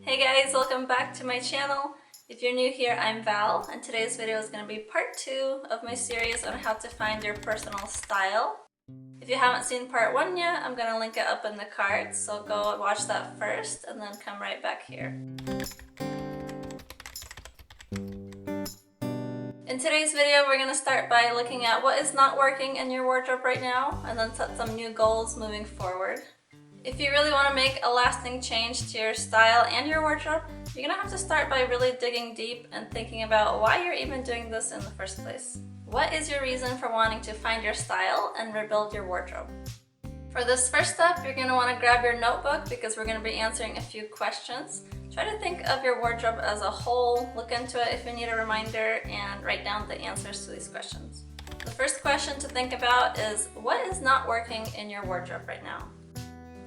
Hey guys, welcome back to my channel. If you're new here, I'm Val, and today's video is going to be part 2 of my series on how to find your personal style. If you haven't seen part 1 yet, I'm going to link it up in the cards, so go watch that first and then come right back here. In today's video, we're going to start by looking at what is not working in your wardrobe right now, and then set some new goals moving forward. If you really want to make a lasting change to your style and your wardrobe, you're going to have to start by really digging deep and thinking about why you're even doing this in the first place. What is your reason for wanting to find your style and rebuild your wardrobe? For this first step, you're going to want to grab your notebook because we're going to be answering a few questions. Try to think of your wardrobe as a whole, look into it if you need a reminder, and write down the answers to these questions. The first question to think about is, what is not working in your wardrobe right now?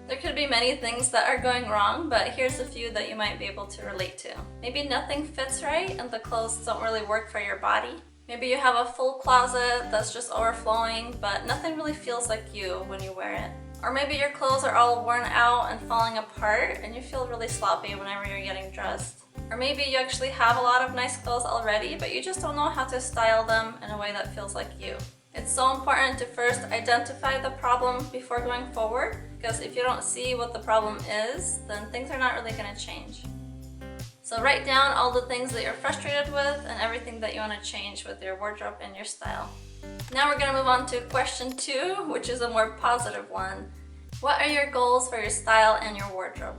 There could be many things that are going wrong, but here's a few that you might be able to relate to. Maybe nothing fits right and the clothes don't really work for your body. Maybe you have a full closet that's just overflowing, but nothing really feels like you when you wear it. Or maybe your clothes are all worn out and falling apart and you feel really sloppy whenever you're getting dressed. Or maybe you actually have a lot of nice clothes already, but you just don't know how to style them in a way that feels like you. It's so important to first identify the problem before going forward, because if you don't see what the problem is, then things are not really going to change. So write down all the things that you're frustrated with and everything that you want to change with your wardrobe and your style. Now we're going to move on to question 2, which is a more positive one. What are your goals for your style and your wardrobe?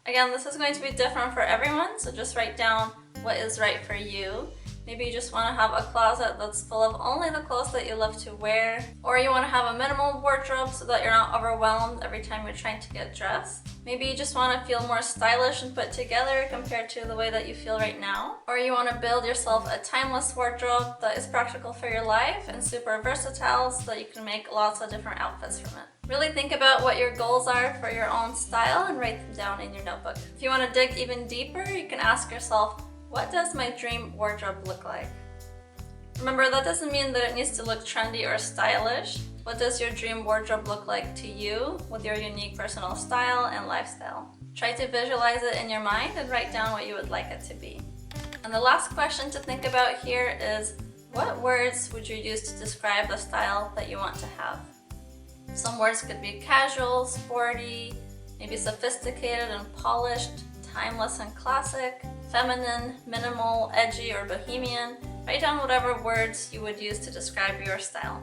Again, this is going to be different for everyone, so just write down what is right for you. Maybe you just want to have a closet that's full of only the clothes that you love to wear, or you want to have a minimal wardrobe so that you're not overwhelmed every time you're trying to get dressed. Maybe you just want to feel more stylish and put together compared to the way that you feel right now. Or you want to build yourself a timeless wardrobe that is practical for your life and super versatile so that you can make lots of different outfits from it. Really think about what your goals are for your own style and write them down in your notebook. If you want to dig even deeper, you can ask yourself, what does my dream wardrobe look like? Remember, that doesn't mean that it needs to look trendy or stylish. What does your dream wardrobe look like to you with your unique personal style and lifestyle? Try to visualize it in your mind and write down what you would like it to be. And the last question to think about here is, what words would you use to describe the style that you want to have? Some words could be casual, sporty, maybe sophisticated and polished, timeless and classic, feminine, minimal, edgy, or bohemian. Write down whatever words you would use to describe your style.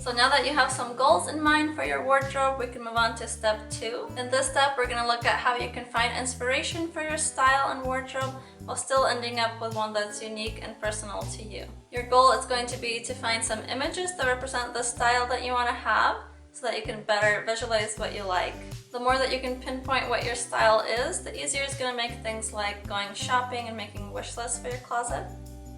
So now that you have some goals in mind for your wardrobe, we can move on to step 2. In this step, we're going to look at how you can find inspiration for your style and wardrobe while still ending up with one that's unique and personal to you. Your goal is going to be to find some images that represent the style that you want to have, so that you can better visualize what you like. The more that you can pinpoint what your style is, the easier it's going to make things like going shopping and making wish lists for your closet.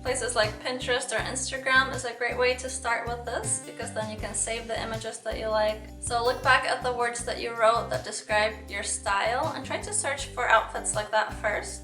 Places like Pinterest or Instagram is a great way to start with this, because then you can save the images that you like. So look back at the words that you wrote that describe your style and try to search for outfits like that first.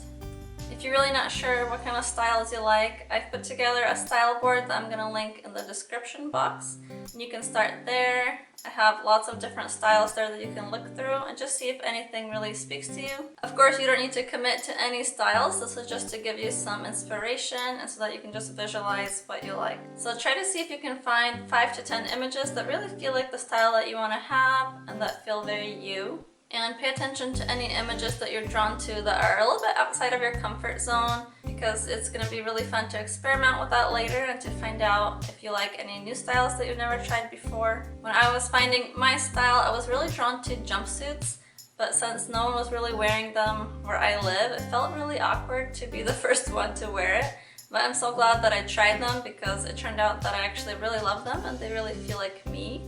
If you're really not sure what kind of styles you like, I've put together a style board that I'm going to link in the description box. And you can start there. I have lots of different styles there that you can look through and just see if anything really speaks to you. Of course, you don't need to commit to any styles. This is just to give you some inspiration and so that you can just visualize what you like. So try to see if you can find 5 to 10 images that really feel like the style that you want to have and that feel very you. And pay attention to any images that you're drawn to that are a little bit outside of your comfort zone, because it's going to be really fun to experiment with that later and to find out if you like any new styles that you've never tried before. When I was finding my style, I was really drawn to jumpsuits, but since no one was really wearing them where I live, it felt really awkward to be the first one to wear it. But I'm so glad that I tried them, because it turned out that I actually really love them and they really feel like me.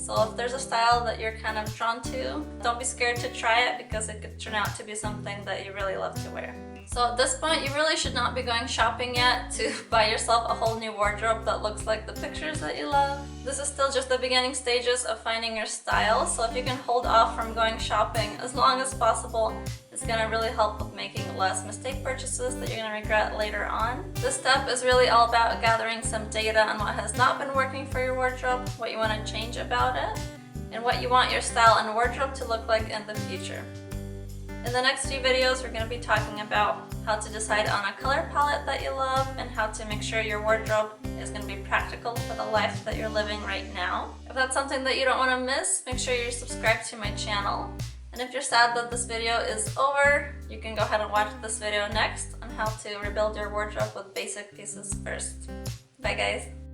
So if there's a style that you're kind of drawn to, don't be scared to try it, because it could turn out to be something that you really love to wear. So at this point, you really should not be going shopping yet to buy yourself a whole new wardrobe that looks like the pictures that you love. This is still just the beginning stages of finding your style, so if you can hold off from going shopping as long as possible, it's going to really help with making less mistake purchases that you're going to regret later on. This step is really all about gathering some data on what has not been working for your wardrobe, what you want to change about it, and what you want your style and wardrobe to look like in the future. In the next few videos, we're going to be talking about how to decide on a color palette that you love and how to make sure your wardrobe is going to be practical for the life that you're living right now. If that's something that you don't want to miss, make sure you're subscribed to my channel. And if you're sad that this video is over, you can go ahead and watch this video next on how to rebuild your wardrobe with basic pieces first. Bye guys!